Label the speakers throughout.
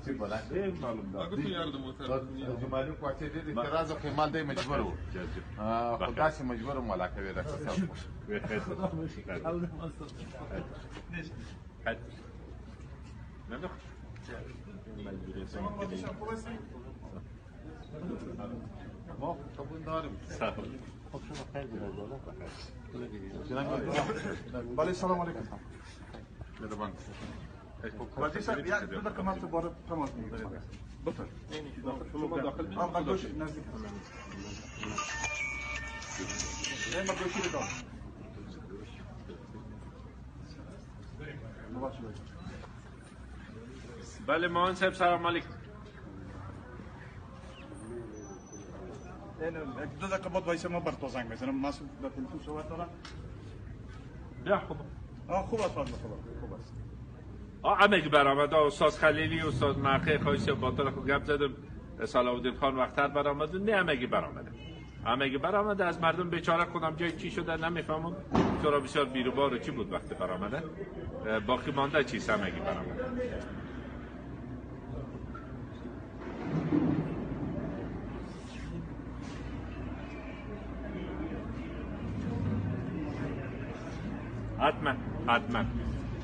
Speaker 1: چی بلند
Speaker 2: معلوم
Speaker 3: اگه تو یارد محترم
Speaker 1: جمالی کوچه دیدی که راز و قیمال دی مجبور و خدا سی مجبور ملاقه وی رسه سب
Speaker 2: نه
Speaker 1: ما قبول داریم
Speaker 4: بله سلام علیکم
Speaker 1: مهربان
Speaker 4: وزیر صاحب یک دو دقیقه من تو باره تماس میگیرم بفرمایید
Speaker 3: شما داخل میشید
Speaker 4: من گوشی نزدیک من گوشی رو دارم
Speaker 2: بله معاون صاحب سلام علیکم
Speaker 4: دو دقیقه بعد وایسه ما بر تو زنگ بزنم مسئول در تلفن صحبت دارم
Speaker 2: بیا خوب
Speaker 4: خوب است فضل خدا خوب است
Speaker 2: همه که برآمد استاد خلیلی استاد مرخه خواهیش باطل خود گپ زدم صلاح الدین خان وقتر برآمد نه همگی برآمده همگی برآمده از مردم بیچاره خودم جای چی شده نمیفهمم چرا بسیار بیروبار چی بود وقتی برآمده باقی مانده چیست همگی برآمده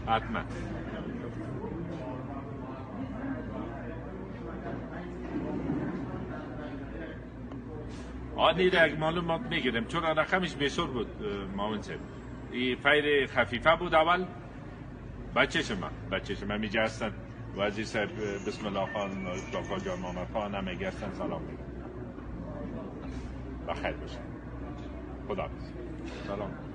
Speaker 2: حتما عادی را یک معلومات میگیرم چون رقمش بسور بود معاون صاحب این فیر خفیفه بود اول بچه شما میگه هستن وزیر صاحب بسم الله خان داکا جان محمد خان هم میگه هستن سلام میگم بخیر باشه خدا سلام